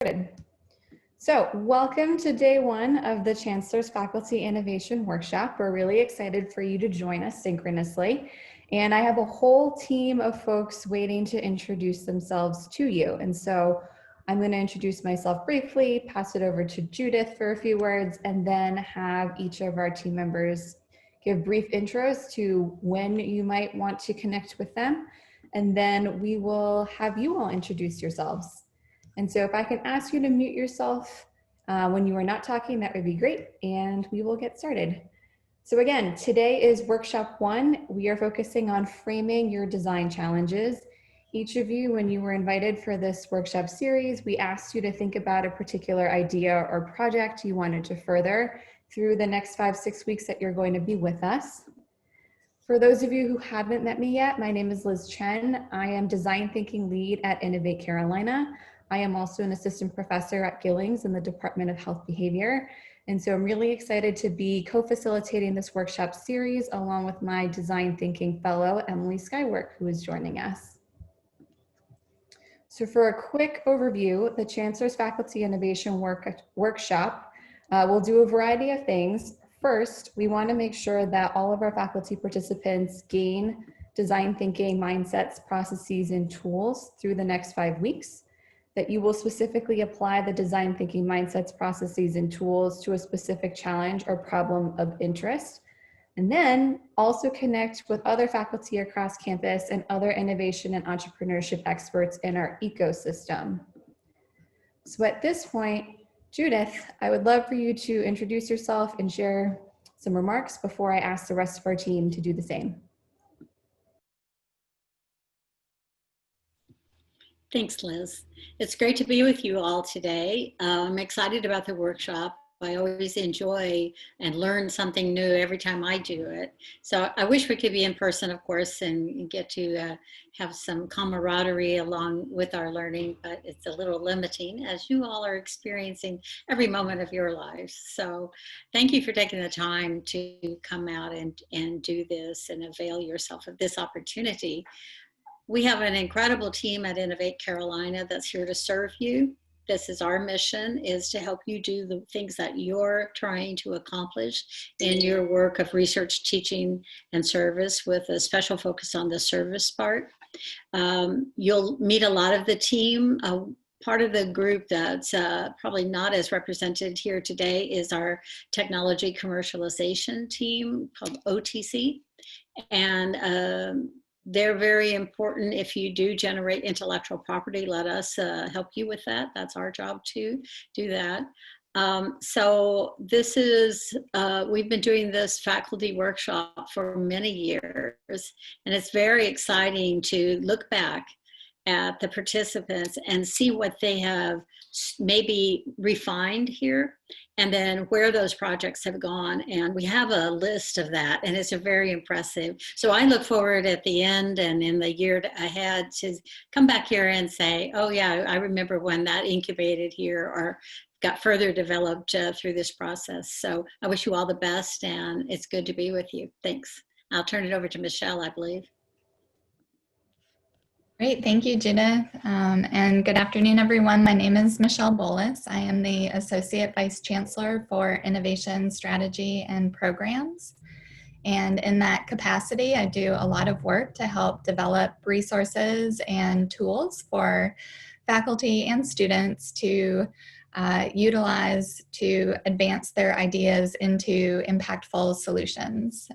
Good. So welcome to day one of the Chancellor's Faculty Innovation Workshop. We're really excited for you to join us synchronously. And I have a whole team of folks waiting to introduce themselves to you. And so I'm going to introduce myself briefly, pass it over to Judith for a few words, and then have each of our team members give brief intros to when you might want to connect with them. And then we will have you all introduce yourselves. And so if I can ask you to mute yourself when you are not talking, that would be great. And we will get started. So again, today is workshop one. We are focusing on framing your design challenges. Each of you, when you were invited for this workshop series, we asked you to think about a particular idea or project you wanted to further through the next 5-6 weeks that you're going to be with us. For those of you who haven't met me yet, my name is Liz Chen. I am Design Thinking Lead at Innovate Carolina. I am also an assistant professor at Gillings in the Department of Health Behavior. And so I'm really excited to be co-facilitating this workshop series along with my design thinking fellow, Emily Skywork, who is joining us. So for a quick overview, the Chancellor's Faculty Innovation Workshop will do a variety of things. First, we want to make sure that all of our faculty participants gain design thinking mindsets, processes, and tools through the next 5 weeks. That you will specifically apply the design thinking mindsets, processes, and tools to a specific challenge or problem of interest. And then also connect with other faculty across campus and other innovation and entrepreneurship experts in our ecosystem. So at this point, Judith, I would love for you to introduce yourself and share some remarks before I ask the rest of our team to do the same. Thanks, Liz. It's great to be with you all today. I'm excited about the workshop. I always enjoy and learn something new every time I do it. So I wish we could be in person, of course, and get to have some camaraderie along with our learning, but it's a little limiting as you all are experiencing every moment of your lives. So thank you for taking the time to come out and do this and avail yourself of this opportunity. We have an incredible team at Innovate Carolina that's here to serve you. This is our mission, is to help you do the things that you're trying to accomplish in your work of research, teaching, and service with a special focus on the service part. You'll meet a lot of the team. Part of the group that's probably not as represented here today is our technology commercialization team called OTC. And they're very important. If you do generate intellectual property, let us help you with that. That's our job to do that. So this is, we've been doing this faculty workshop for many years, and it's very exciting to look back at the participants and see what they have maybe refined here, and then where those projects have gone. And we have a list of that, and it's a very impressive. So I look forward at the end and in the year ahead to come back here and say, oh yeah, I remember when that incubated here or got further developed through this process. So I wish you all the best, and it's good to be with you. Thanks. I'll turn it over to Michelle, I believe. Great, thank you, Judith. And good afternoon, everyone. My name is Michelle Bolus. I am the Associate Vice Chancellor for Innovation Strategy and Programs. And in that capacity, I do a lot of work to help develop resources and tools for faculty and students to utilize to advance their ideas into impactful solutions.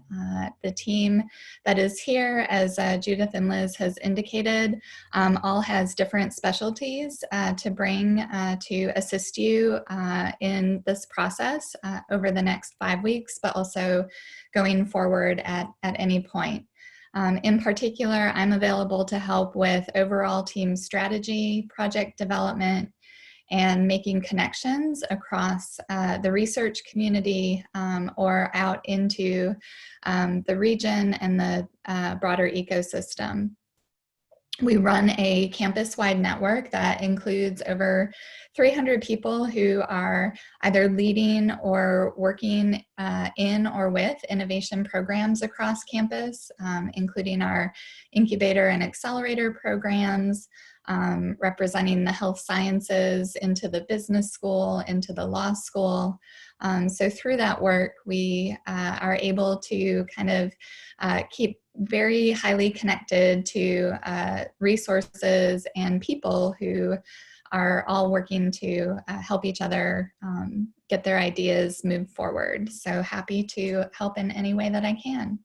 The team that is here, as Judith and Liz has indicated, all has different specialties to bring to assist you in this process over the next 5 weeks, but also going forward at any point. In particular, I'm available to help with overall team strategy, project development, and making connections across the research community or out into the region and the broader ecosystem. We run a campus-wide network that includes over 300 people who are either leading or working in or with innovation programs across campus, including our incubator and accelerator programs, representing the health sciences into the business school, into the law school. So through that work, we are able to kind of keep very highly connected to resources and people who are all working to help each other get their ideas move forward. So happy to help in any way that I can.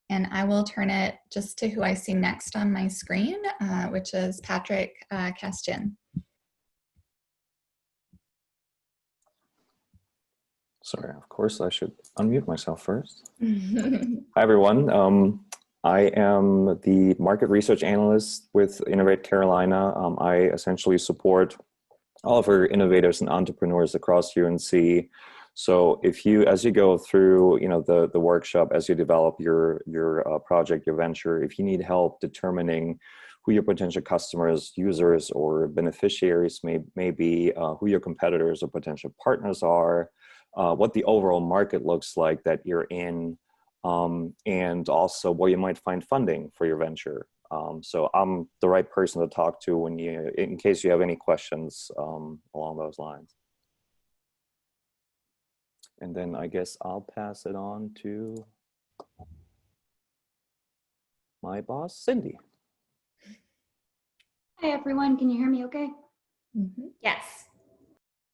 And I will turn it just to who I see next on my screen, which is Patrick Castian. Sorry, of course I should unmute myself first. Hi everyone. I am the market research analyst with Innovate Carolina. I essentially support all of our innovators and entrepreneurs across UNC. So if you, as you go through, the workshop, as you develop your project, your venture, if you need help determining who your potential customers, users, or beneficiaries may be, who your competitors or potential partners are, what the overall market looks like that you're in, and also where you might find funding for your venture. So I'm the right person to talk to in case you have any questions along those lines. And then I guess I'll pass it on to my boss, Cindy. Hi everyone, can you hear me okay? Mm-hmm. Yes.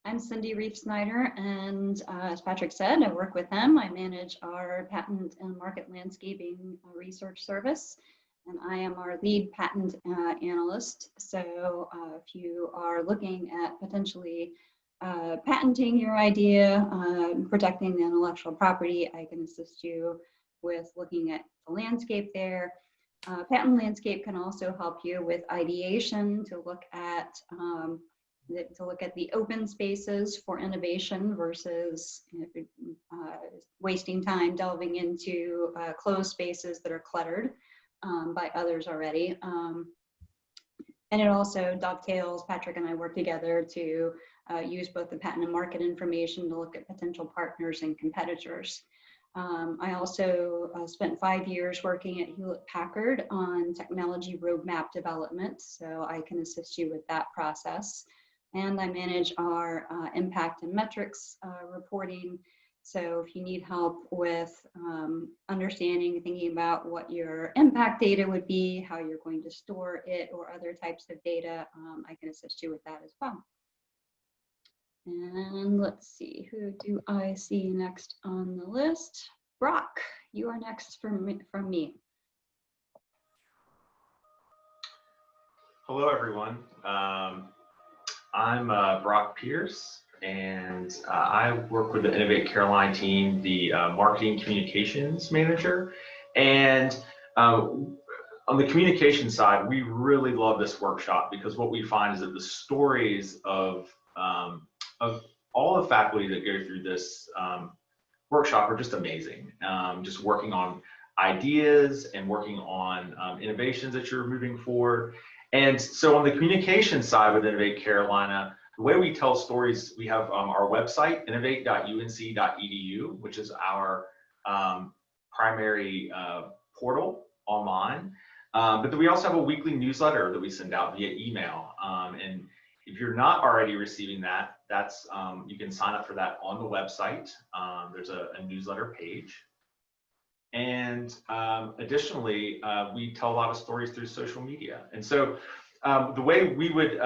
I'm Cindy Reif-Snyder, and as Patrick said, I work with him. I manage our patent and market landscaping research service, and I am our lead patent analyst. So if you are looking at potentially patenting your idea, protecting the intellectual property, I can assist you with looking at the landscape there. Patent landscape can also help you with ideation to look at the open spaces for innovation versus wasting time delving into closed spaces that are cluttered by others already. And it also dovetails, Patrick and I work together to use both the patent and market information to look at potential partners and competitors. I also spent 5 years working at Hewlett-Packard on technology roadmap development, so I can assist you with that process. And I manage our impact and metrics reporting. So if you need help with understanding, thinking about what your impact data would be, how you're going to store it, or other types of data, I can assist you with that as well. And let's see, who do I see next on the list? Brock, you are next from me. Hello, everyone. I'm Brock Pierce, and I work with the Innovate Carolina team, the marketing communications manager. And on the communication side, we really love this workshop because what we find is that the stories of all the faculty that go through this workshop are just amazing. Just working on ideas and working on innovations that you're moving forward. And so on the communication side with Innovate Carolina, the way we tell stories, we have our website, innovate.unc.edu, which is our primary portal online. But then we also have a weekly newsletter that we send out via email. And if you're not already receiving that, that's you can sign up for that on the website. There's a newsletter page. And additionally, we tell a lot of stories through social media. And so the way we would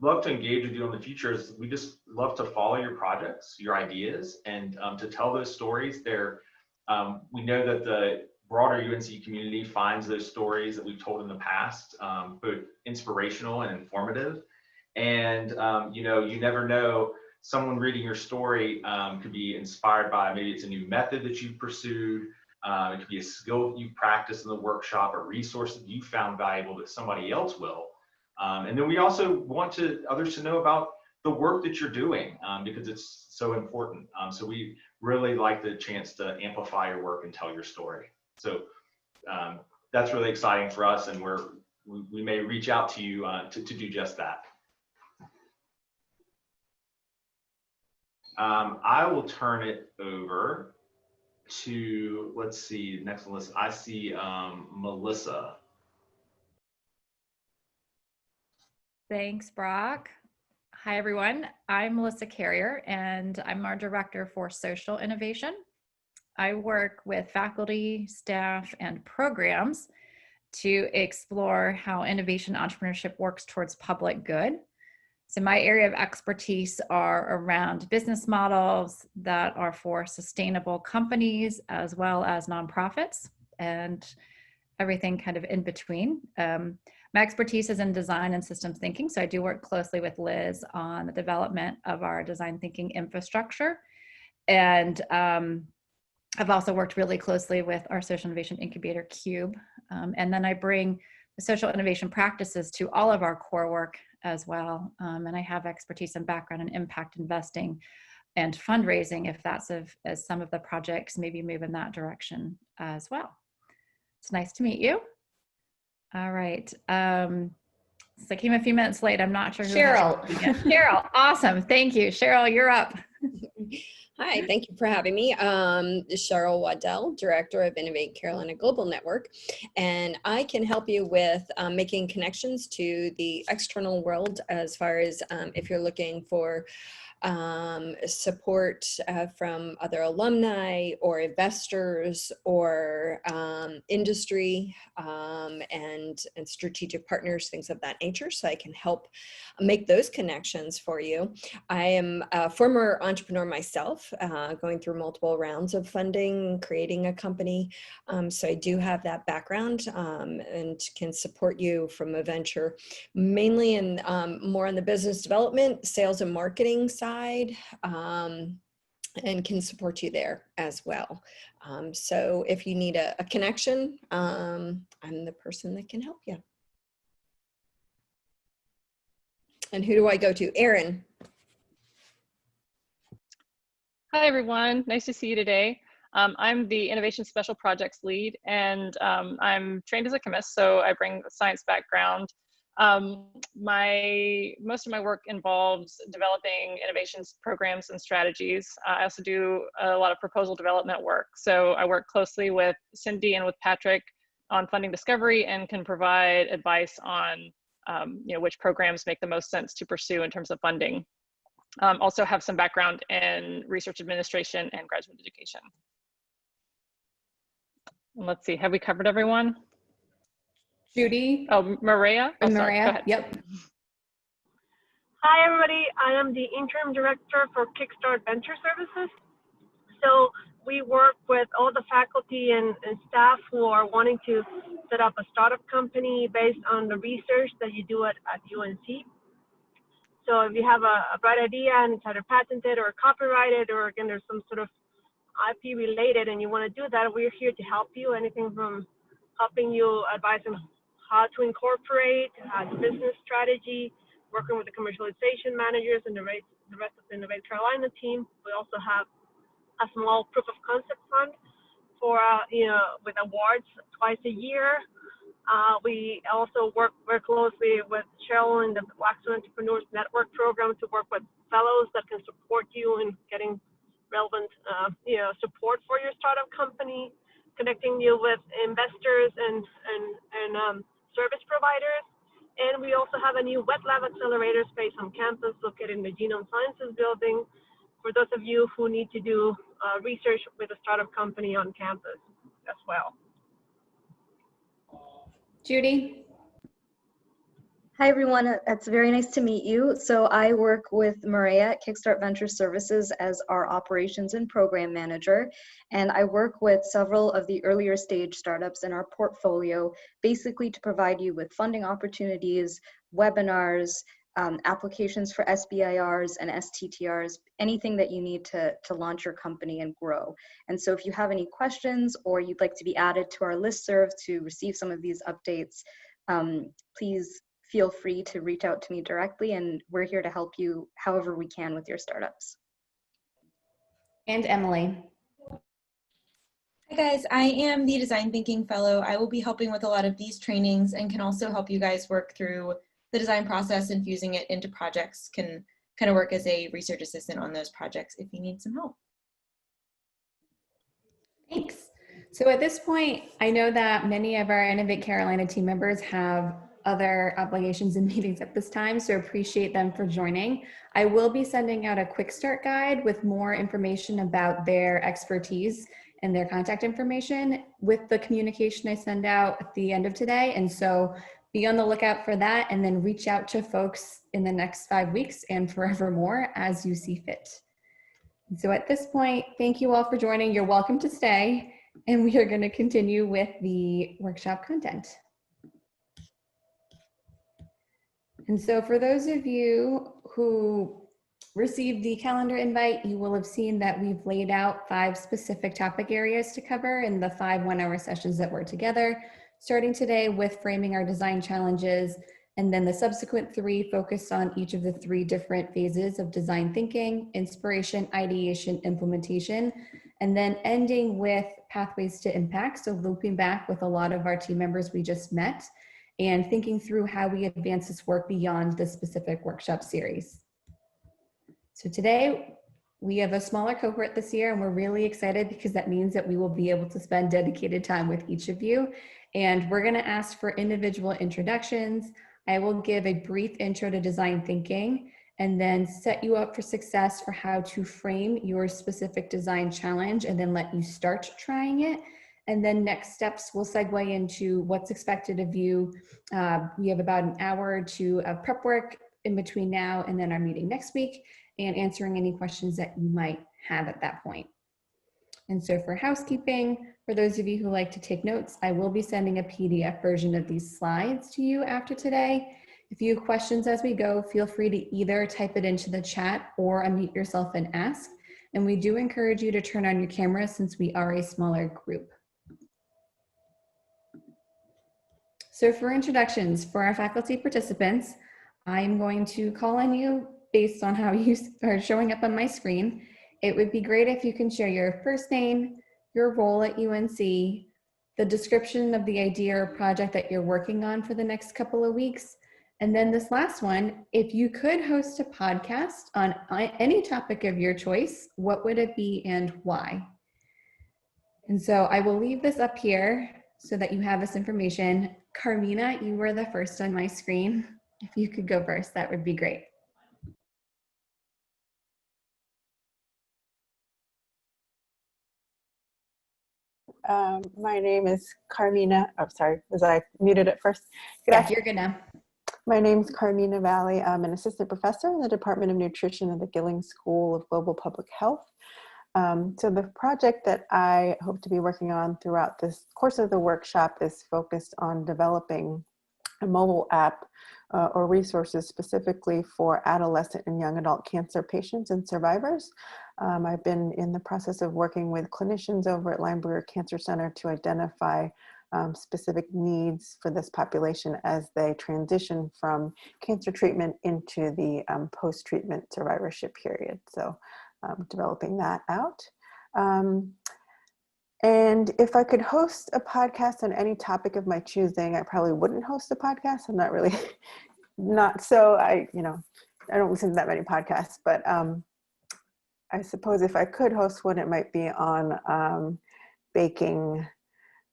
love to engage with you in the future is we just love to follow your projects, your ideas, and to tell those stories. We know that the broader UNC community finds those stories that we've told in the past both inspirational and informative. And you never know, someone reading your story could be inspired by, maybe it's a new method that you've pursued. It could be a skill that you've practiced in the workshop, a resource that you found valuable that somebody else will. And then we also want others to know about the work that you're doing because it's so important. So we really like the chance to amplify your work and tell your story. So that's really exciting for us, and we're we may reach out to you to do just that. I will turn it over to, let's see, next on the list. I see Melissa. Thanks, Brock. Hi, everyone. I'm Melissa Carrier, and I'm our Director for Social Innovation. I work with faculty, staff, and programs to explore how innovation entrepreneurship works towards public good. So my area of expertise are around business models that are for sustainable companies as well as nonprofits and everything kind of in between. My expertise is in design and systems thinking, so I do work closely with Liz on the development of our design thinking infrastructure. And I've also worked really closely with our social innovation incubator, Cube. And then I bring the social innovation practices to all of our core work as well. And I have expertise and background in impact investing and fundraising, if that's as some of the projects maybe move in that direction as well. It's nice to meet you. All right. So I came a few minutes late. I'm not sure who. Cheryl. Cheryl. Awesome. Thank you. Cheryl, you're up. Hi, thank you for having me. Cheryl Waddell, Director of Innovate Carolina Global Network, and I can help you with making connections to the external world as far as if you're looking for support from other alumni or investors or industry and strategic partners, things of that nature. So I can help make those connections for you. I am a former entrepreneur myself, going through multiple rounds of funding, creating a company. So I do have that background and can support you from a venture, mainly in more on the business development, sales and marketing side. And can support you there as well. So if you need a connection, I'm the person that can help you. And who do I go to? Erin. Hi, everyone. Nice to see you today. I'm the Innovation Special Projects Lead, and I'm trained as a chemist, so I bring a science background. Most of my work involves developing innovations programs and strategies. I also do a lot of proposal development work. So I work closely with Cindy and with Patrick on funding discovery and can provide advice on which programs make the most sense to pursue in terms of funding. Also have some background in research administration and graduate education. And let's see, have we covered everyone? Judy. Oh, Maria. Oh, Maria. sorry. Go ahead. Yep. Hi, everybody. I am the interim director for Kickstart Venture Services. So we work with all the faculty and staff who are wanting to set up a startup company based on the research that you do at UNC. So if you have a bright idea and it's either patented or copyrighted, or again, there's some sort of IP related and you want to do that, we're here to help you. Anything from helping you advise on how to incorporate the business strategy, working with the commercialization managers and the rest of the Innovate Carolina team. We also have a small proof of concept fund for, with awards twice a year. We also work very closely with Cheryl in the Blackstone Entrepreneurs Network program to work with fellows that can support you in getting relevant, support for your startup company, connecting you with investors and service providers. And we also have a new wet lab accelerator space on campus located in the Genome Sciences building for those of you who need to do research with a startup company on campus as well. Judy. Hi, everyone. It's very nice to meet you. So I work with Maria at Kickstart Venture Services as our operations and program manager. And I work with several of the earlier stage startups in our portfolio, basically to provide you with funding opportunities, webinars, applications for SBIRs and STTRs, anything that you need to launch your company and grow. And so if you have any questions or you'd like to be added to our listserv to receive some of these updates, please feel free to reach out to me directly, and we're here to help you however we can with your startups. And Emily. Hi guys, I am the Design Thinking Fellow. I will be helping with a lot of these trainings and can also help you guys work through the design process and fusing it into projects. Can kind of work as a research assistant on those projects if you need some help. Thanks. So at this point, I know that many of our Innovate Carolina team members have other obligations and meetings at this time, so appreciate them for joining. I will be sending out a quick start guide with more information about their expertise and their contact information with the communication I send out at the end of today. And so be on the lookout for that, and then reach out to folks in the next 5 weeks and forevermore as you see fit. So at this point, thank you all for joining. You're welcome to stay, and we are going to continue with the workshop content. And so for those of you who received the calendar invite, you will have seen that we've laid out 5 specific topic areas to cover in the 5 one-hour sessions that we're together, starting today with framing our design challenges, and then the subsequent 3 focus on each of the 3 different phases of design thinking: inspiration, ideation, implementation, and then ending with pathways to impact. So looping back with a lot of our team members we just met and thinking through how we advance this work beyond the specific workshop series. So today we have a smaller cohort this year, and we're really excited because that means that we will be able to spend dedicated time with each of you. And we're going to ask for individual introductions. I will give a brief intro to design thinking and then set you up for success for how to frame your specific design challenge, and then let you start trying it. And then next steps will segue into what's expected of you. We have about an hour or 2 of prep work in between now and then our meeting next week, and answering any questions that you might have at that point. And so for housekeeping, for those of you who like to take notes, I will be sending a PDF version of these slides to you after today. If you have questions as we go, feel free to either type it into the chat or unmute yourself and ask. And we do encourage you to turn on your camera since we are a smaller group. So for introductions, for our faculty participants, I'm going to call on you based on how you are showing up on my screen. It would be great if you can share your first name, your role at UNC, the description of the idea or project that you're working on for the next couple of weeks. And then this last one, if you could host a podcast on any topic of your choice, what would it be and why? And so I will leave this up here so that you have this information. Carmina, you were the first on my screen. If you could go first, that would be great. My name is Carmina. Oh, sorry, was I muted at first? Yeah, you're good now. My name is Carmina Valley. I'm an assistant professor in the Department of Nutrition at the Gillings School of Global Public Health. So the project that I hope to be working on throughout this course of the workshop is focused on developing a mobile app or resources specifically for adolescent and young adult cancer patients and survivors. I've been in the process of working with clinicians over at Lineberger Cancer Center to identify specific needs for this population as they transition from cancer treatment into the post-treatment survivorship period. So developing that out. And if I could host a podcast on any topic of my choosing, I probably wouldn't host a podcast. I'm not really, I don't listen to that many podcasts, but I suppose if I could host one, it might be on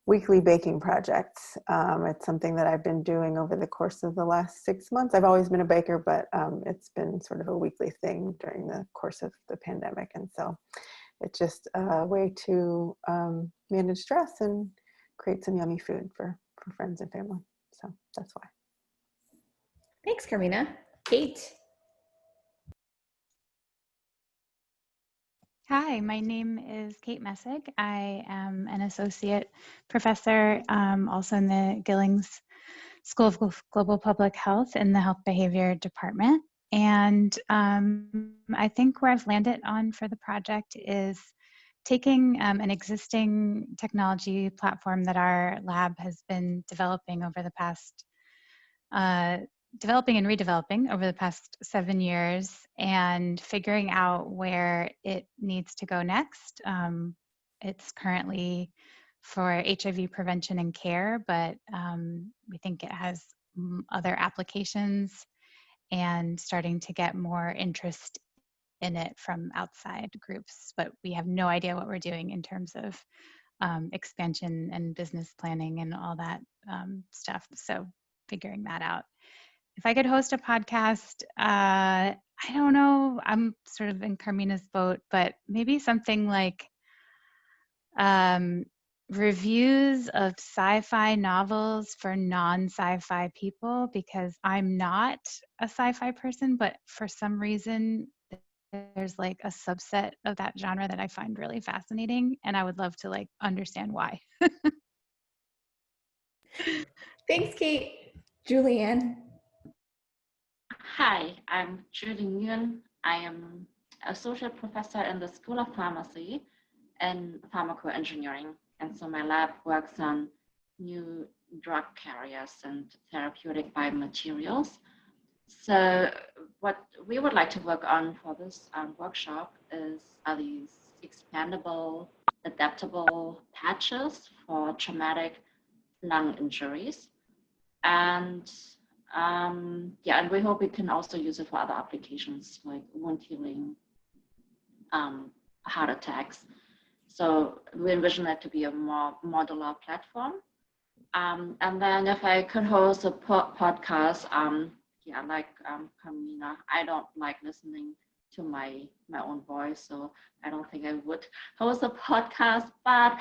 weekly baking projects. It's something that I've been doing over the course of the last 6 months. I've always been a baker, but it's been sort of a weekly thing during the course of the pandemic. And so it's just a way to manage stress and create some yummy food for friends and family. So that's why. Thanks, Carmina. Kate. Hi, my name is Kate Messig. I am an associate professor also in the Gillings School of Global Public Health in the Health Behavior Department. And I think where I've landed on for the project is taking an existing technology platform that our lab has been developing over the past developing and redeveloping over the past 7 years and figuring out where it needs to go next It's currently for HIV prevention and care, but we think it has other applications and starting to get more interest in it from outside groups. But we have no idea what we're doing in terms of expansion and business planning and all that stuff. So figuring that out. If I could host a podcast, I don't know, I'm sort of in Carmina's boat, but maybe something like reviews of sci-fi novels for non-sci-fi people, because I'm not a sci-fi person, but for some reason there's like a subset of that genre that I find really fascinating, and I would love to like understand why. Thanks, Kate. Julianne. Hi, I'm Julie Nguyen. I am associate professor in the School of Pharmacy and pharmacoengineering. And so my lab works on new drug carriers and therapeutic biomaterials. So what we would like to work on for this workshop are these expandable, adaptable patches for traumatic lung injuries. And and we hope we can also use it for other applications like wound healing, heart attacks. So we envision that to be a more modular platform. And then if I could host a podcast, like Carmina, I don't like listening to my own voice, so I don't think I would host a podcast, but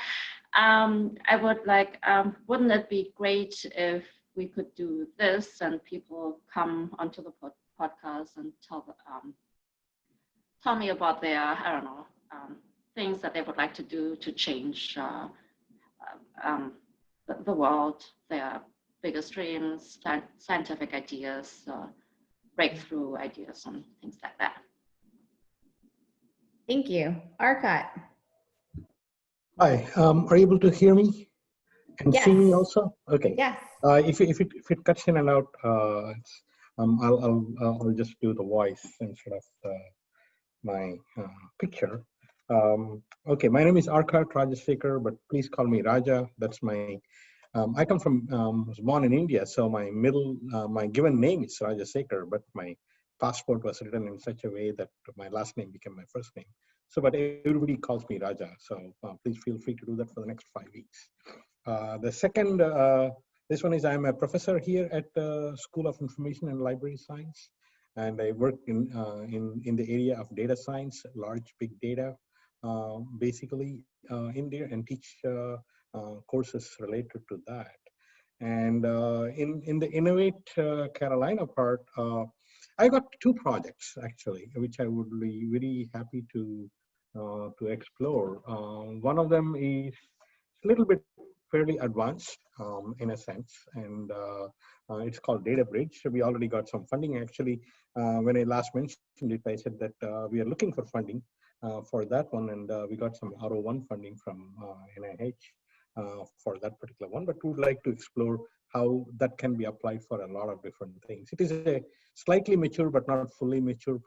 I would like, wouldn't it be great if we could do this and people come onto the podcast and tell me about their, I don't know, things that they would like to do to change the world, their biggest dreams, scientific ideas, breakthrough ideas, and things like that. Thank you. Arcot. Hi, are you able to hear me and see me also? Okay. Yes. If it cuts in and out, I'll just do the voice instead of my picture. Okay, my name is Arcot Rajasekhar, but please call me Raja. That's my. I come from was born in India, so my given name is Rajasekhar, but my passport was written in such a way that my last name became my first name. So, but everybody calls me Raja. So please feel free to do that for the next 5 weeks. The second, this one is I'm a professor here at the School of Information and Library Science, and I work in the area of data science, large big data, basically in there, and teach courses related to that. And in the Innovate Carolina part, I got 2 projects actually, which I would be very happy to explore. One of them is a little bit fairly advanced in a sense, and it's called Data Bridge. So we already got some funding. Actually, when I last mentioned it, I said that we are looking for funding for that one, and we got some R01 funding from NIH for that particular one, but we would like to explore how that can be applied for a lot of different things. It is a slightly mature but not fully mature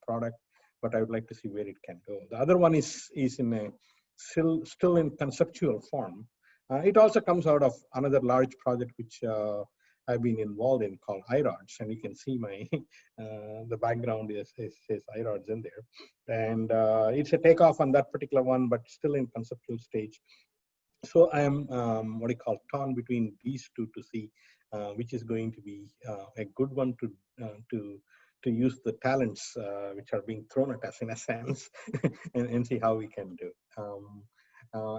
product, but I would like to see where it can go. The other one is in a still in conceptual form. It also comes out of another large project which I've been involved in called iRods, and you can see my the background is iRods in there, and it's a takeoff on that particular one, but still in conceptual stage. So I am torn between these 2 to see which is going to be a good one to use the talents which are being thrown at us in a sense and see how we can do.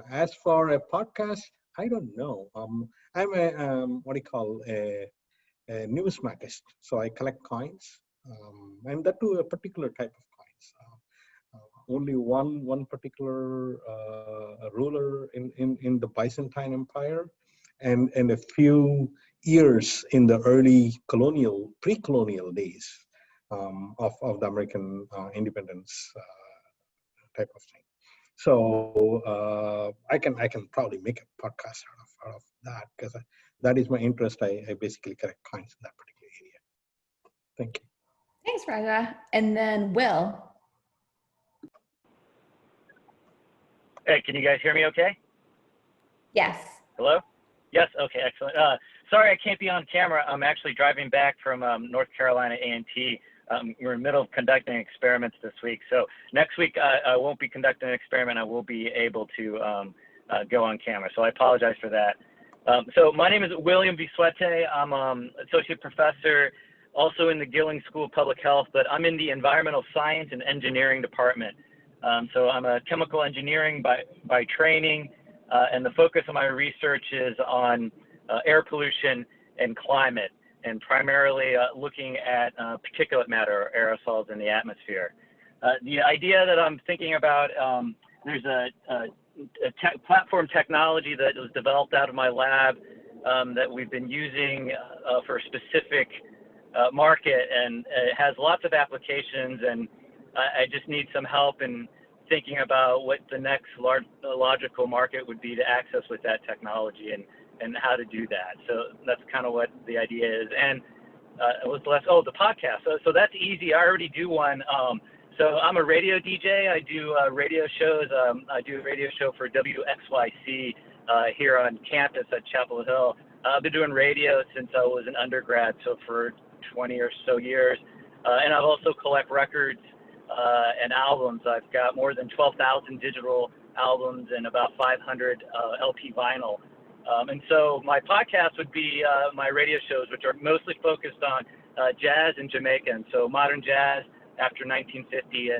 As for a podcast, I don't know. I'm a numismatist. So I collect coins, and that too a particular type of coins. Only one particular ruler in the Byzantine Empire, and a few years in the early pre-colonial days of the American independence type of thing. So I can probably make a podcast out of that, because that is my interest. I basically collect coins in that particular area. Thank you. Thanks, Raja. And then Will. Hey, can you guys hear me okay? Yes. Hello? Yes, okay, excellent. Sorry I can't be on camera. I'm actually driving back from North Carolina A&T. We're in the middle of conducting experiments this week. So next week I won't be conducting an experiment. I will be able to go on camera. So I apologize for that. So my name is William Bisuete. I'm associate professor also in the Gillings School of Public Health, but I'm in the environmental science and engineering department. So I'm a chemical engineering by training, and the focus of my research is on air pollution and climate, and primarily looking at particulate matter or aerosols in the atmosphere. The idea that I'm thinking about, there's a platform technology that was developed out of my lab that we've been using for a specific market, and it has lots of applications, and I just need some help in thinking about what the next logical market would be to access with that technology and how to do that. So that's kind of what the idea is. And what's the last? Oh, the podcast. So that's easy. I already do one. So I'm a radio DJ. I do radio shows. I do a radio show for WXYC here on campus at Chapel Hill. I've been doing radio since I was an undergrad, so for 20 or so years. And I've also collect records and albums. I've got more than 12,000 digital albums and about 500 LP vinyl. And so my podcast would be my radio shows, which are mostly focused on jazz and Jamaican. So modern jazz after 1950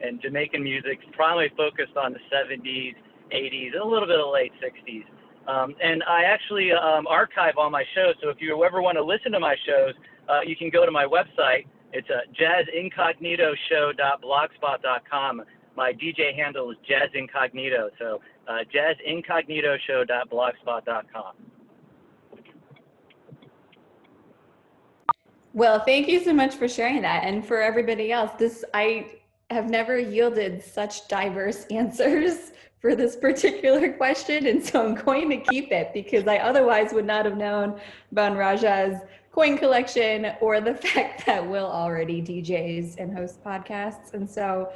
and Jamaican music, primarily focused on the 70s, 80s, and a little bit of late 60s. And I actually archive all my shows. So if you ever want to listen to my shows, you can go to my website. It's jazzincognitoshow.blogspot.com. My DJ handle is jazzincognito. So jazzincognitoshow.blogspot.com. Well, thank you so much for sharing that. And for everybody else, I have never yielded such diverse answers for this particular question. And so I'm going to keep it because I otherwise would not have known about Raja's coin collection or the fact that Will already DJs and hosts podcasts. And so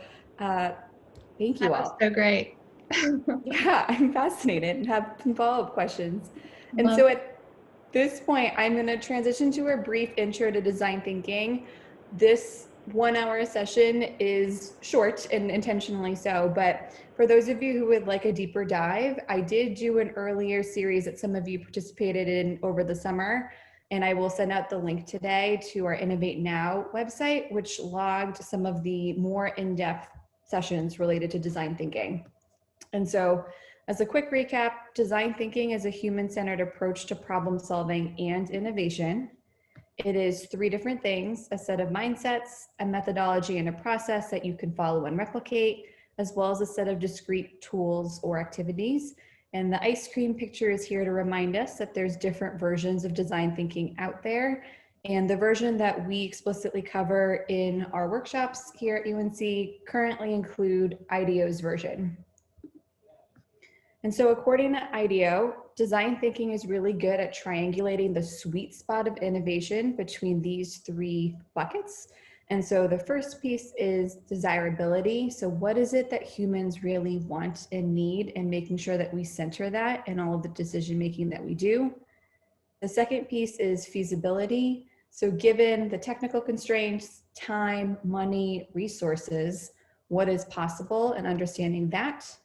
thank you all. So great. Yeah, I'm fascinated and have some follow-up questions. And so at this point, I'm going to transition to a brief intro to design thinking. This 1 hour session is short and intentionally so, but for those of you who would like a deeper dive, I did do an earlier series that some of you participated in over the summer, and I will send out the link today to our Innovate Now website, which logged some of the more in-depth sessions related to design thinking. And so as a quick recap, design thinking is a human-centered approach to problem solving and innovation. It is 3 different things: a set of mindsets, a methodology and a process that you can follow and replicate, as well as a set of discrete tools or activities. And the ice cream picture is here to remind us that there's different versions of design thinking out there. And the version that we explicitly cover in our workshops here at UNC currently include IDEO's version. And so according to IDEO, design thinking is really good at triangulating the sweet spot of innovation between these 3 buckets. And so the first piece is desirability. So what is it that humans really want and need, and making sure that we center that in all of the decision-making that we do. The second piece is feasibility. So given the technical constraints, time, money, resources, what is possible, and understanding that.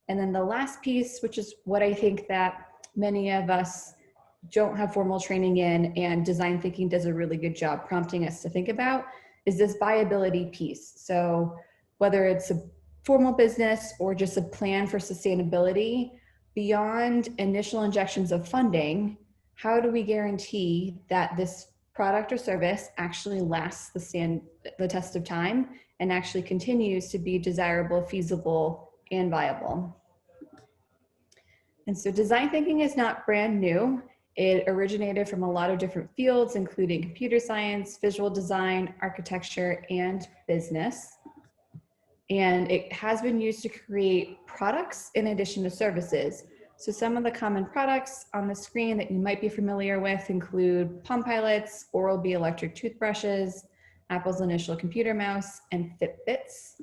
And then the last piece, which is what I think that many of us don't have formal training in, and design thinking does a really good job prompting us to think about, is this viability piece. So whether it's a formal business or just a plan for sustainability, beyond initial injections of funding, how do we guarantee that this product or service actually lasts the test of time and actually continues to be desirable, feasible, and viable? And so design thinking is not brand new. It originated from a lot of different fields, including computer science, visual design, architecture, and business. And it has been used to create products in addition to services. So some of the common products on the screen that you might be familiar with include Palm Pilots, Oral-B electric toothbrushes, Apple's initial computer mouse, and Fitbits.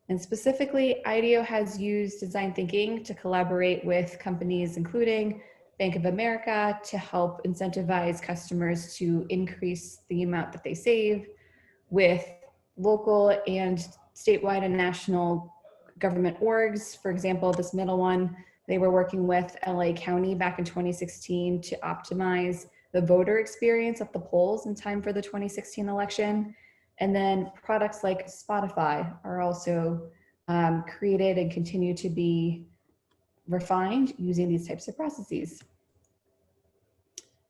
And specifically, IDEO has used design thinking to collaborate with companies including Bank of America to help incentivize customers to increase the amount that they save, with local and statewide and national government orgs. For example, this middle one, they were working with LA County back in 2016 to optimize the voter experience at the polls in time for the 2016 election. And then products like Spotify are also created and continue to be refined using these types of processes.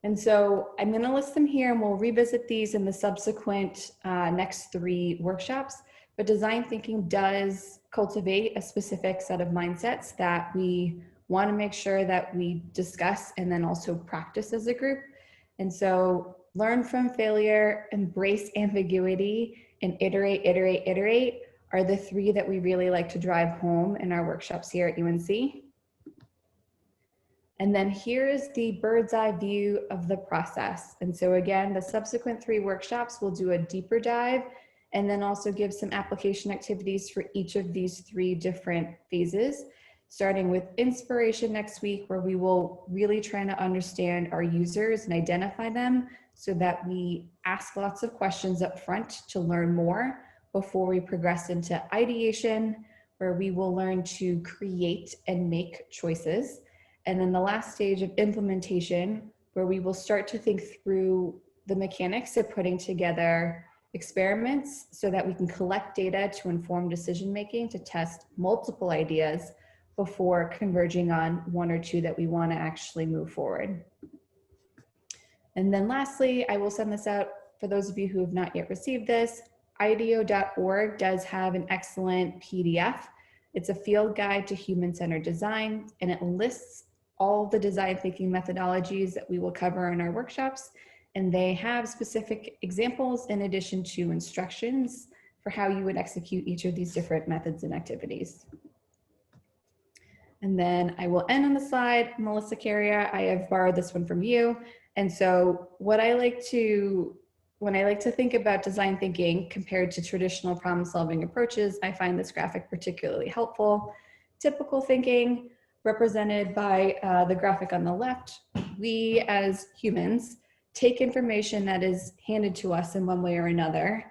And so I'm going to list them here and we'll revisit these in the subsequent next 3 workshops. But design thinking does cultivate a specific set of mindsets that we want to make sure that we discuss and then also practice as a group. And so learn from failure, embrace ambiguity, and iterate, iterate, iterate are the 3 that we really like to drive home in our workshops here at UNC. And then here's the bird's eye view of the process. And so again, the subsequent 3 workshops will do a deeper dive and then also give some application activities for each of these 3 different phases, starting with inspiration next week, where we will really try to understand our users and identify them so that we ask lots of questions up front to learn more before we progress into ideation, where we will learn to create and make choices. And then the last stage of implementation, where we will start to think through the mechanics of putting together experiments so that we can collect data to inform decision-making to test multiple ideas before converging on 1 or 2 that we want to actually move forward. And then lastly, I will send this out for those of you who have not yet received this. IDEO.org does have an excellent PDF. It's a field guide to human-centered design, and it lists all the design thinking methodologies that we will cover in our workshops. And they have specific examples in addition to instructions for how you would execute each of these different methods and activities. And then I will end on the slide. Melissa Carrier, I have borrowed this one from you. And so when I like to think about design thinking compared to traditional problem solving approaches, I find this graphic particularly helpful. Typical thinking, represented by the graphic on the left, we as humans take information that is handed to us in one way or another.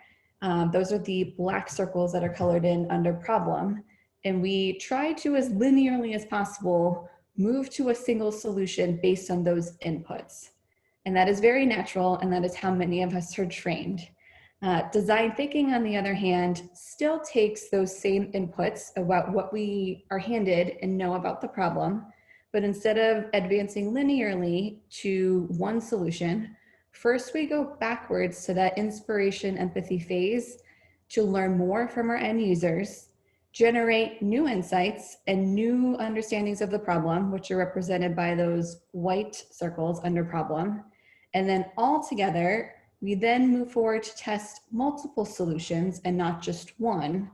Those are the black circles that are colored in under problem. And we try to, as linearly as possible, move to a single solution based on those inputs. And that is very natural, and that is how many of us are trained. Design thinking, on the other hand, still takes those same inputs about what we are handed and know about the problem, but instead of advancing linearly to one solution, first we go backwards to that inspiration empathy phase to learn more from our end users, generate new insights and new understandings of the problem, which are represented by those white circles under problem. And then all together, we then move forward to test multiple solutions and not just one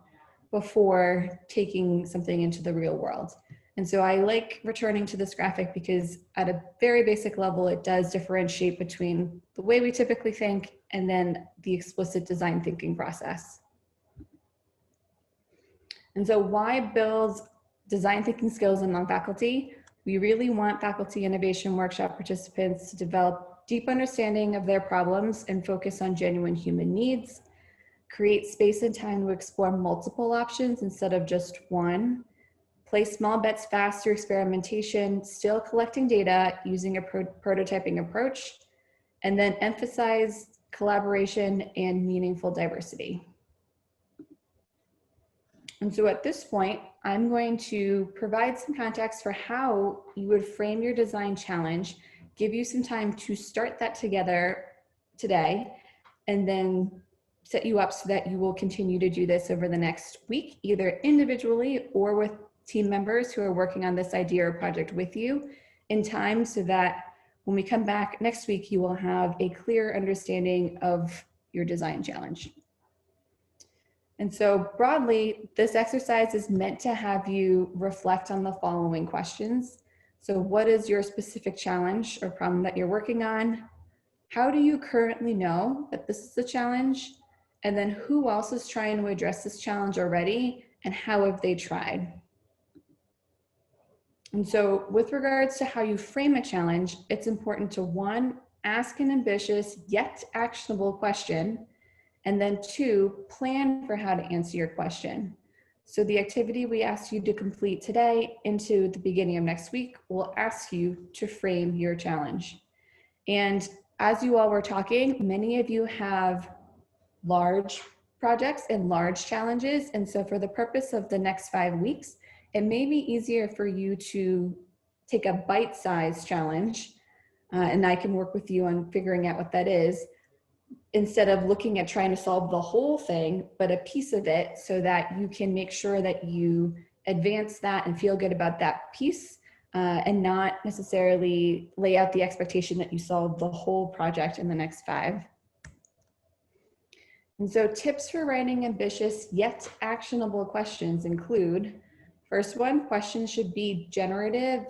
before taking something into the real world. And so I like returning to this graphic because at a very basic level, it does differentiate between the way we typically think and then the explicit design thinking process. And so why build design thinking skills among faculty? We really want faculty innovation workshop participants to develop deep understanding of their problems and focus on genuine human needs, create space and time to explore multiple options instead of just one, place small bets fast through experimentation, still collecting data using a prototyping approach, and then emphasize collaboration and meaningful diversity. And so at this point, I'm going to provide some context for how you would frame your design challenge, give you some time to start that together today, and then set you up so that you will continue to do this over the next week, either individually or with team members who are working on this idea or project with you in time, so that when we come back next week, you will have a clear understanding of your design challenge. And so broadly, this exercise is meant to have you reflect on the following questions. So what is your specific challenge or problem that you're working on? How do you currently know that this is a challenge? And then who else is trying to address this challenge already? and how have they tried? And so with regards to how you frame a challenge, it's important to, one, ask an ambitious yet actionable question, and then two, plan for how to answer your question. So the activity we asked you to complete today into the beginning of next week will ask you to frame your challenge. And as you all were talking, many of you have large projects and large challenges. And so for the purpose of the next 5 weeks, it may be easier for you to take a bite-sized challenge, and I can work with you on figuring out what that is, instead of looking at trying to solve the whole thing, but a piece of it, so that you can make sure that you advance that and feel good about that piece, and not necessarily lay out the expectation that you solve the whole project in the next 5. And so tips for writing ambitious yet actionable questions include, first one, questions should be generative,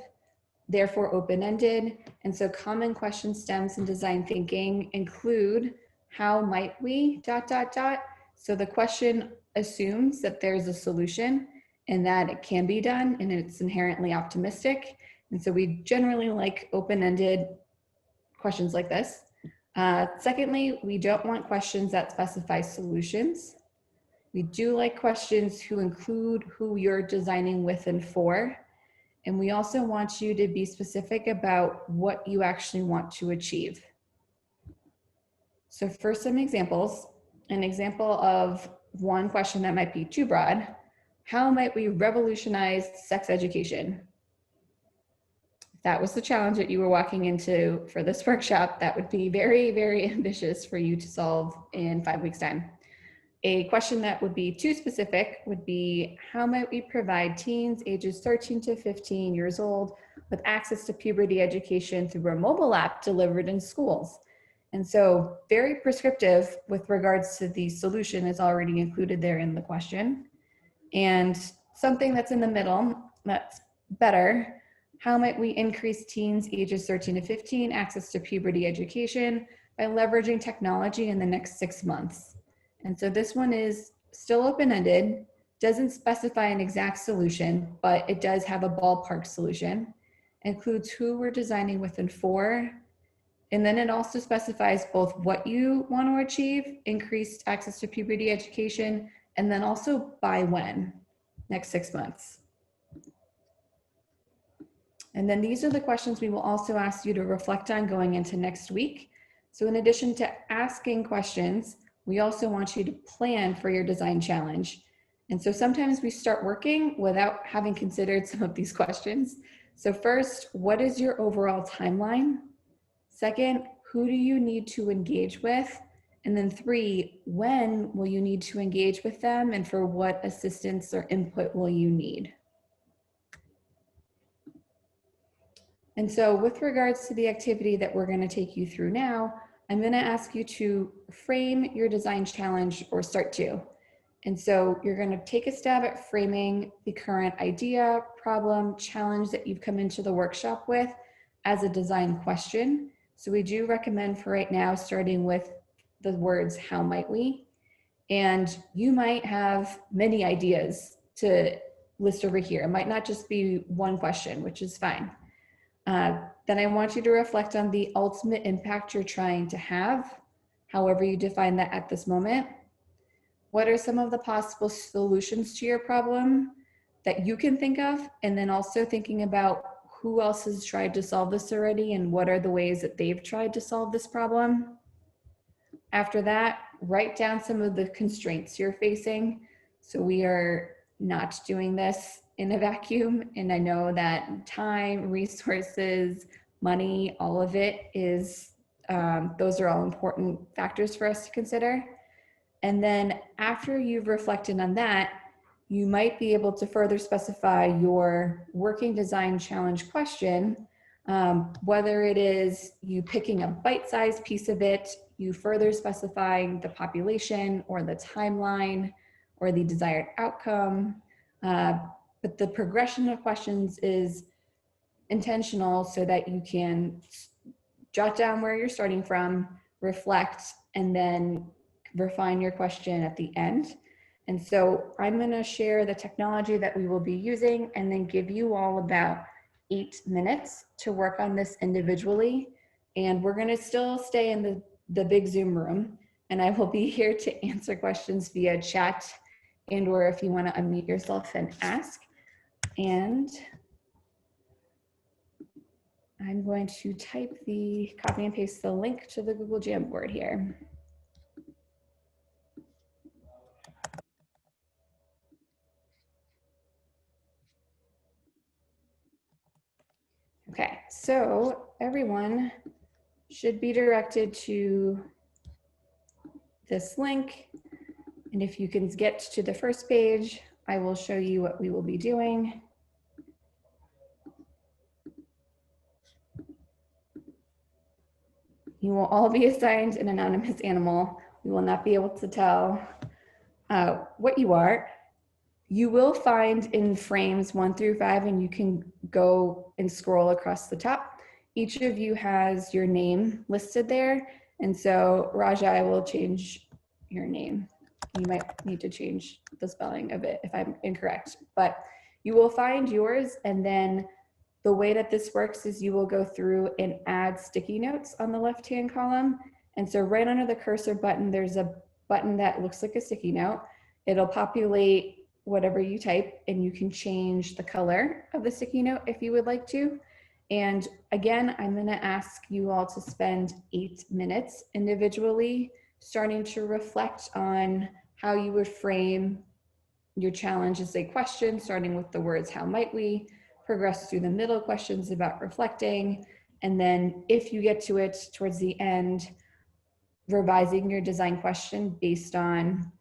therefore open-ended. And so common question stems in design thinking include, how might we, ... So the question assumes that there's a solution and that it can be done, and it's inherently optimistic. And so we generally like open-ended questions like this. Secondly, we don't want questions that specify solutions. We do like questions who include who you're designing with and for. And we also want you to be specific about what you actually want to achieve. So for some examples, an example of one question that might be too broad: how might we revolutionize sex education? If that was the challenge that you were walking into for this workshop, that would be very, very ambitious for you to solve in 5 weeks' time. A question that would be too specific would be, how might we provide teens ages 13 to 15 years old with access to puberty education through a mobile app delivered in schools? And so very prescriptive with regards to the solution is already included there in the question. And something that's in the middle, that's better: how might we increase teens ages 13 to 15 access to puberty education by leveraging technology in the next 6 months? And so this one is still open-ended, doesn't specify an exact solution, but it does have a ballpark solution, includes who we're designing with and for, and then it also specifies both what you want to achieve, increased access to puberty education, and then also by when, next 6 months. And then these are the questions we will also ask you to reflect on going into next week. So in addition to asking questions, we also want you to plan for your design challenge. And so sometimes we start working without having considered some of these questions. So first, what is your overall timeline? Second, who do you need to engage with? And then 3, when will you need to engage with them, and for what assistance or input will you need? And so with regards to the activity that we're going to take you through now, I'm going to ask you to frame your design challenge, or start to. And so you're going to take a stab at framing the current idea, problem, challenge that you've come into the workshop with as a design question. So we do recommend for right now starting with the words, how might we? And you might have many ideas to list over here. It might not just be one question, which is fine. Then I want you to reflect on the ultimate impact you're trying to have, however you define that at this moment. What are some of the possible solutions to your problem that you can think of? And then also thinking about who else has tried to solve this already, and what are the ways that they've tried to solve this problem. After that, write down some of the constraints you're facing. So we are not doing this in a vacuum. And I know that time, resources, money, all of it is, those are all important factors for us to consider. And then after you've reflected on that, you might be able to further specify your working design challenge question, whether it is you picking a bite-sized piece of it, you further specifying the population or the timeline or the desired outcome. But the progression of questions is intentional so that you can jot down where you're starting from, reflect, and then refine your question at the end. And so I'm going to share the technology that we will be using and then give you all about 8 minutes to work on this individually. And we're going to still stay in the big Zoom room, and I will be here to answer questions via chat and or if you want to unmute yourself and ask. And I'm going to copy and paste the link to the Google Jamboard here. Okay, so everyone should be directed to this link. And if you can get to the first page, I will show you what we will be doing. You will all be assigned an anonymous animal. We will not be able to tell what you are. You will find in frames 1 through 5, and you can go and scroll across the top. Each of you has your name listed there. And so Raja, I will change your name. You might need to change the spelling of it if I'm incorrect, but you will find yours. And then the way that this works is you will go through and add sticky notes on the left-hand column. And so right under the cursor button, there's a button that looks like a sticky note. It'll populate whatever you type, and you can change the color of the sticky note if you would like to. And again, I'm going to ask you all to spend 8 minutes individually, starting to reflect on how you would frame your challenge as a question, starting with the words, how might we, progress through the middle questions about reflecting, and then if you get to it towards the end, revising your design question based on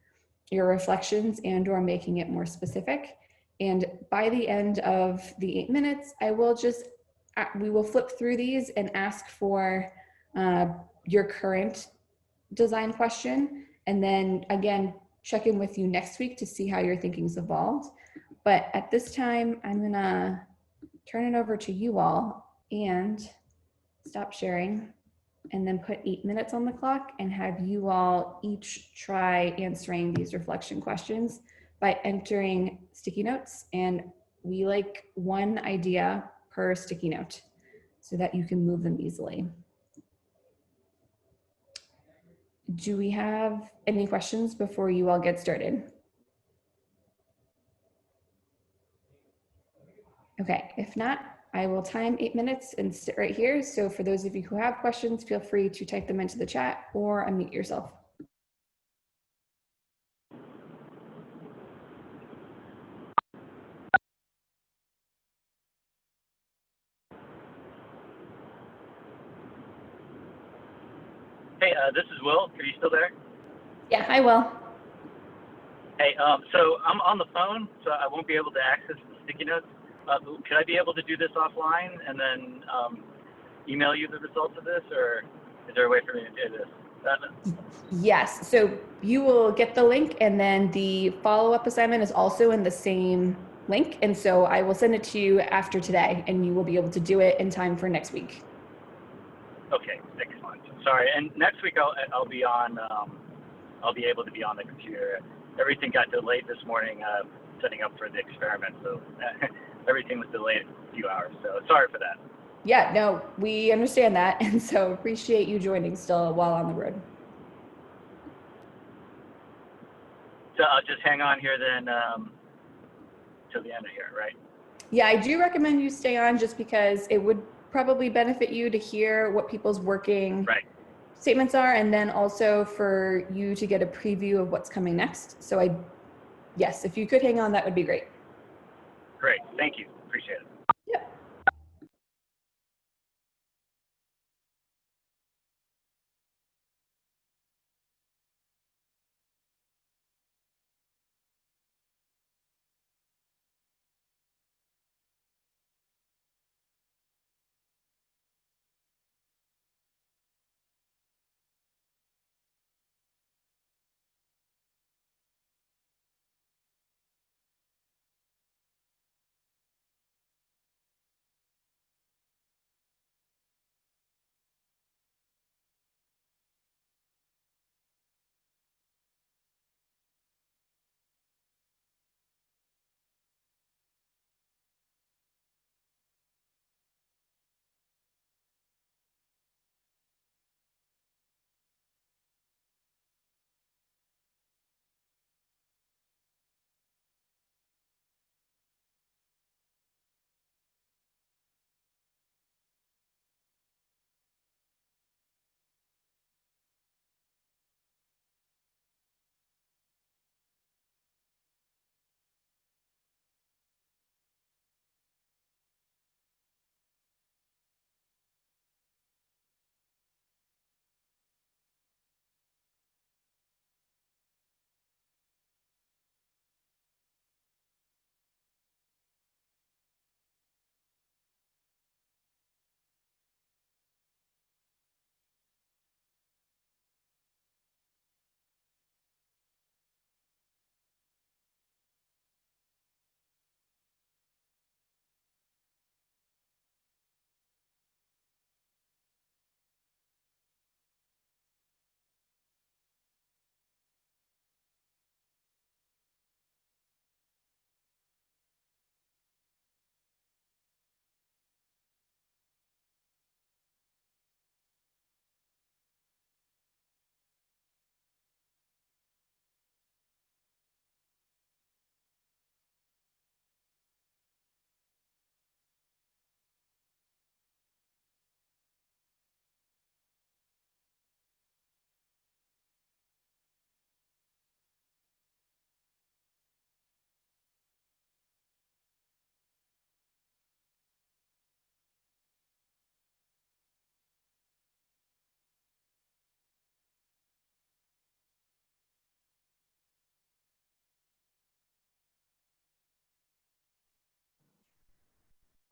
your reflections and or making it more specific. And by the end of the 8 minutes, we will flip through these and ask for your current design question. And then again, check in with you next week to see how your thinking's evolved. But at this time, I'm gonna turn it over to you all and stop sharing, and then put 8 minutes on the clock and have you all each try answering these reflection questions by entering sticky notes. And we like 1 idea per sticky note so that you can move them easily. Do we have any questions before you all get started? Okay, if not, I will time 8 minutes and sit right here. So for those of you who have questions, feel free to type them into the chat or unmute yourself. Hey, this is Will. Are you still there? Yeah, hi, Will. Hey, so I'm on the phone, so I won't be able to access the sticky notes. Could I be able to do this offline and then email you the results of this, or is there a way for me to do this? Yes, so you will get the link, and then the follow-up assignment is also in the same link. And so I will send it to you after today, and you will be able to do it in time for next week. Okay, excellent. Sorry, and next week I'll be on. I'll be able to be on the computer. Everything got delayed this morning, setting up for the experiment, so everything was delayed a few hours. So sorry for that. Yeah, no, we understand that, and so appreciate you joining still while on the road. So I'll just hang on here then till the end of here, right? Yeah, I do recommend you stay on just because it would probably benefit you to hear what people's working statements are, and then also for you to get a preview of what's coming next. So yes, if you could hang on, that would be great. Great, thank you, appreciate it.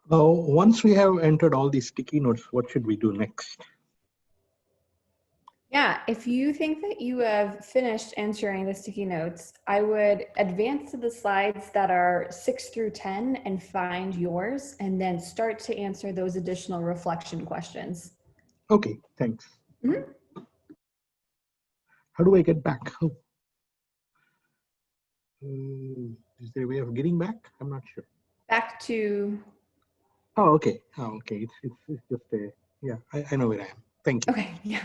Once we have entered all these sticky notes, what should we do next? Yeah, if you think that you have finished answering the sticky notes, I would advance to the slides that are 6 through 10 and find yours, and then start to answer those additional reflection questions. Okay, thanks. Mm-hmm. How do I get back? Oh. Is there a way of getting back? I'm not sure. Back to... Oh, okay. Oh, okay. It's just a, yeah, I know where I am. Thank you. Okay, yeah.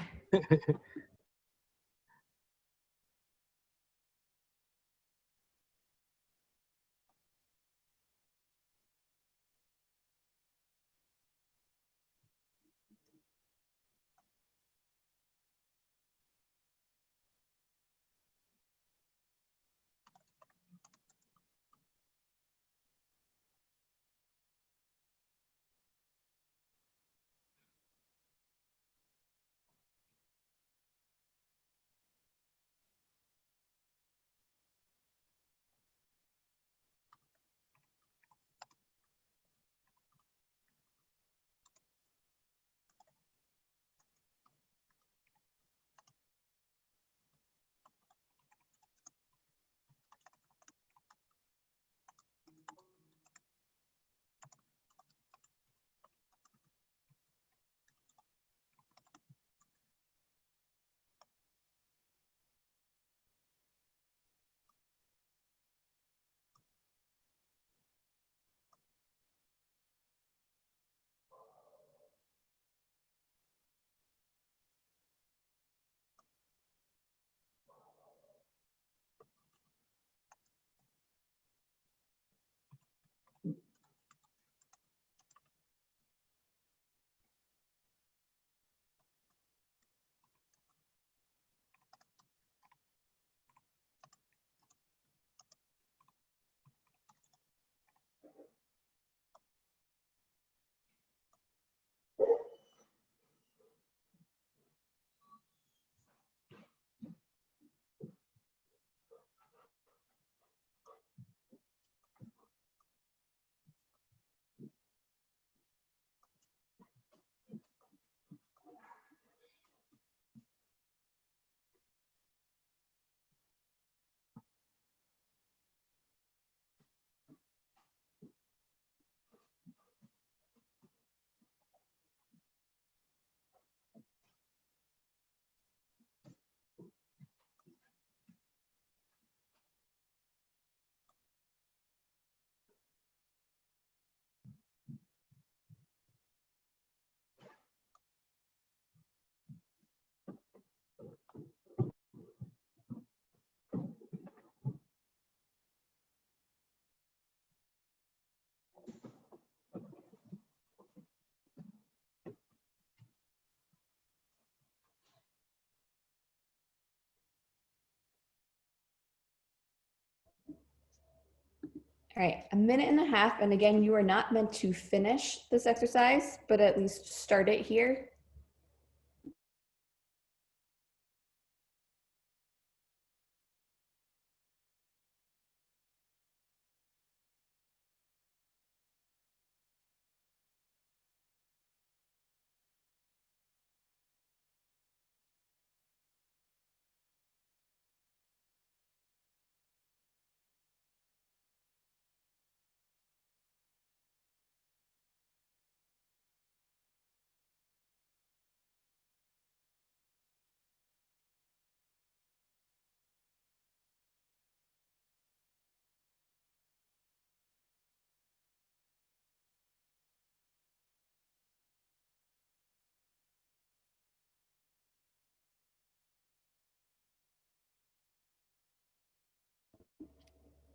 All right, a minute and a half. And again, you are not meant to finish this exercise, but at least start it here.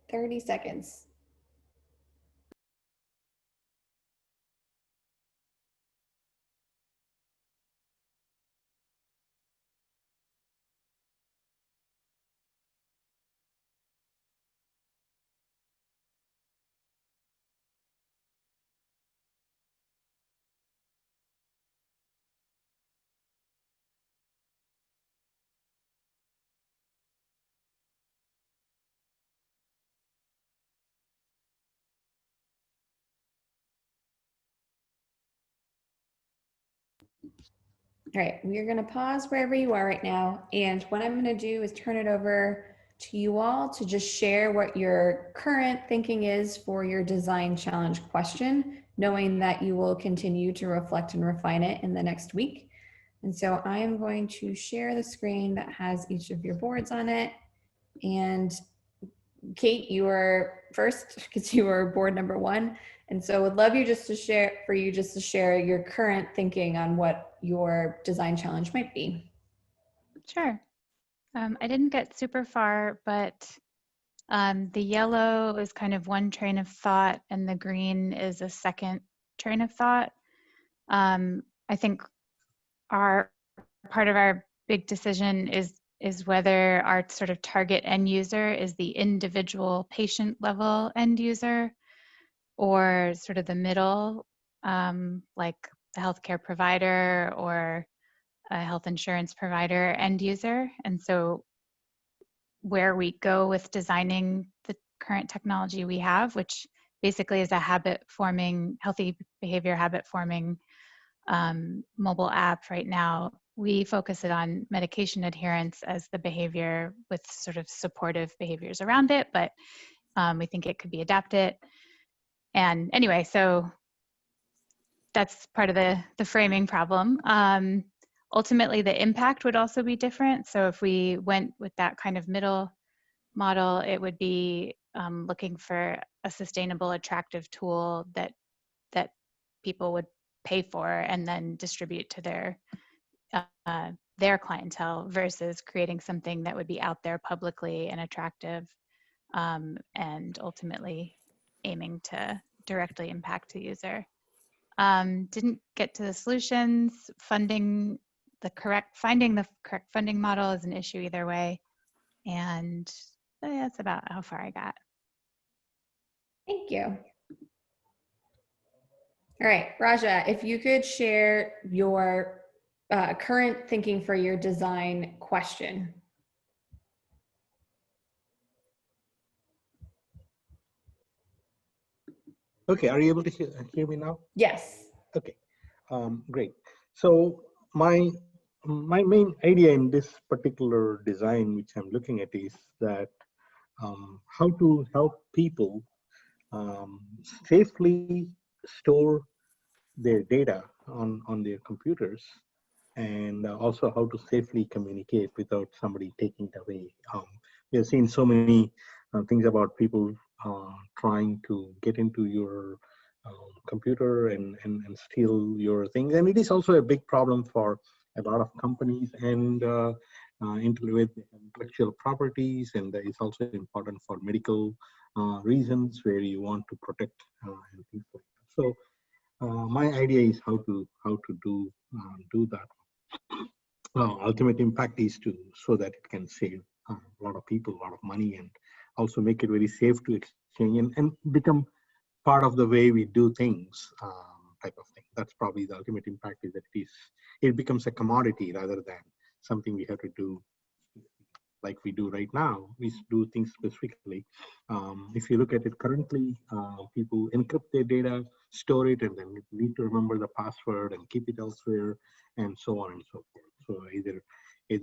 Thirty seconds. All right, we are going to pause wherever you are right now. And what I'm going to do is turn it over to you all to just share what your current thinking is for your design challenge question, knowing that you will continue to reflect and refine it in the next week. And so I am going to share the screen that has each of your boards on it. And Kate, you are first because you are board number 1. And so would love you just to share your current thinking on what your design challenge might be. Sure. I didn't get super far, but the yellow is kind of one train of thought and the green is a second train of thought. I think part of our big decision is whether our sort of target end user is the individual patient level end user or sort of the middle, like the healthcare provider or a health insurance provider end user. And so where we go with designing the current technology we have, which basically is a healthy behavior habit forming mobile app right now, we focus it on medication adherence as the behavior with sort of supportive behaviors around it, but we think it could be adapted. And anyway, so that's part of the framing problem. Ultimately, the impact would also be different. So if we went with that kind of middle model, it would be looking for a sustainable, attractive tool that people would pay for and then distribute to their clientele versus creating something that would be out there publicly and attractive and ultimately aiming to directly impact the user. Didn't get to the solutions. Finding the correct funding model is an issue either way. And that's about how far I got. Thank you. All right, Raja, if you could share your current thinking for your design question. Okay, are you able to hear me now? Yes. Okay, great. So my main idea in this particular design, which I'm looking at, is that how to help people safely store their data on their computers, and also how to safely communicate without somebody taking it away. We have seen so many things about people trying to get into your computer and steal your things. And it is also a big problem for a lot of companies and with intellectual properties, and that is also important for medical reasons where you want to protect and things like that. So my idea is how to do that. Ultimate impact is so that it can save a lot of people a lot of money, and also make it very safe to exchange and become part of the way we do things, type of thing. That's probably the ultimate impact, is that it becomes a commodity rather than something we have to do like we do right now. We do things specifically. If you look at it currently, people encrypt their data, store it, and then need to remember the password and keep it elsewhere, and so on and so forth. So either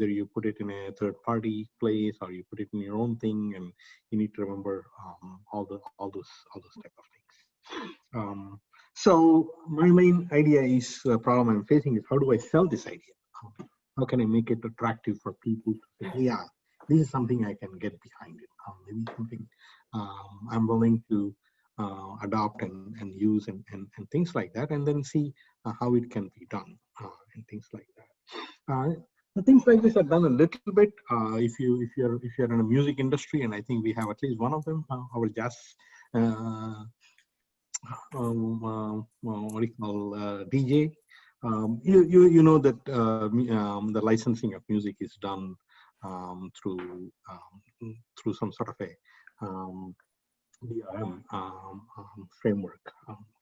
you put it in a third-party place, or you put it in your own thing, and you need to remember all those type of things. So my main idea is the problem I'm facing is, how do I sell this idea? How can I make it attractive for people to say, yeah, this is something I can get behind it. Maybe something I'm willing to adopt and use and things like that, and then see how it can be done and things like that. The things like this are done a little bit if you're in a music industry, and I think we have at least one of them, our jazz what do you call DJ. You know that the licensing of music is done through some sort of a DRM framework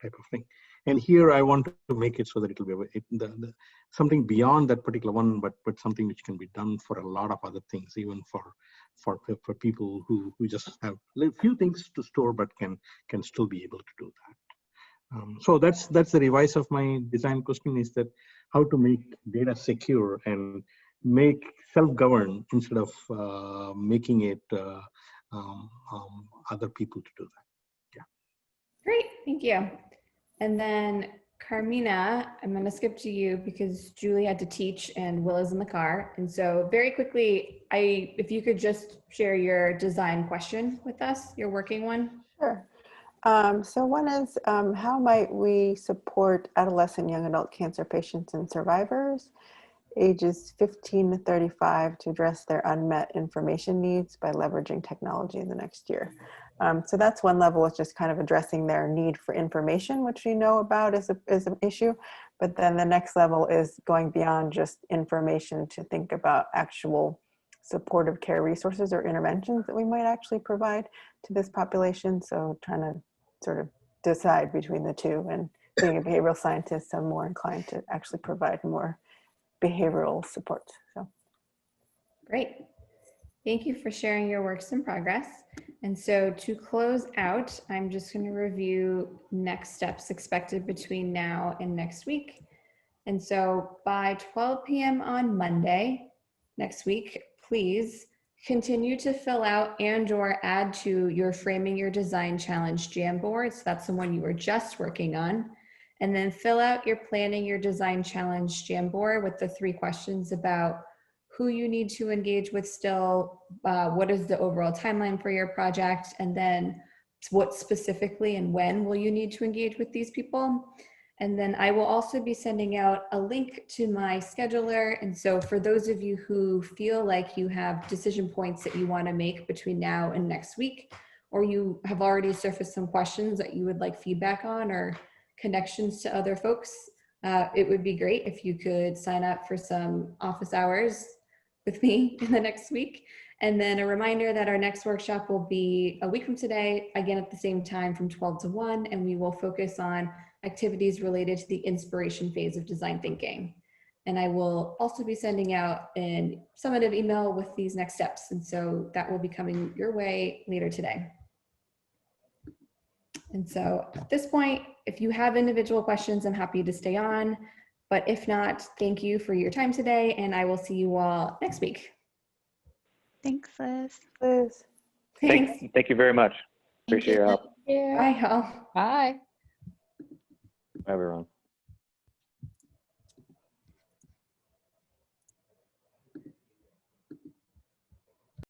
type of thing. And here I want to make it so that it will be something beyond that particular one, but something which can be done for a lot of other things, even for people who just have a few things to store, but can still be able to do that. So that's the revise of my design question, is that how to make data secure and make self-governed instead of making it other people to do that. Yeah. Great, thank you. And then Carmina, I'm going to skip to you because Julie had to teach and Will is in the car. And so very quickly, if you could just share your design question with us, your working one. Sure. So one is, how might we support adolescent young adult cancer patients and survivors ages 15 to 35 to address their unmet information needs by leveraging technology in the next year? So that's one level, is just kind of addressing their need for information, which we know about is an issue. But then the next level is going beyond just information to think about actual supportive care resources or interventions that we might actually provide to this population. So trying to sort of decide between the two, and being a behavioral scientist, I'm more inclined to actually provide more behavioral support. So great. Thank you for sharing your works in progress. And so to close out, I'm just going to review next steps expected between now and next week. And so by 12 p.m. on Monday next week, please continue to fill out and/or add to your Framing Your Design Challenge Jamboard. So that's the one you were just working on. And then fill out your Planning Your Design Challenge Jamboard with the 3 questions about who you need to engage with still, what is the overall timeline for your project, and then what specifically and when will you need to engage with these people. And then I will also be sending out a link to my scheduler. And so for those of you who feel like you have decision points that you want to make between now and next week, or you have already surfaced some questions that you would like feedback on or connections to other folks, it would be great if you could sign up for some office hours with me in the next week. And then a reminder that our next workshop will be a week from today, again at the same time from 12 to 1, and we will focus on activities related to the inspiration phase of design thinking. And I will also be sending out a summative email with these next steps. And so that will be coming your way later today. And so at this point, if you have individual questions, I'm happy to stay on. But if not, thank you for your time today, and I will see you all next week. Thanks, Liz. Liz. Thanks. Thank you very much. Appreciate your help. Bye, y'all. Bye. Bye, everyone.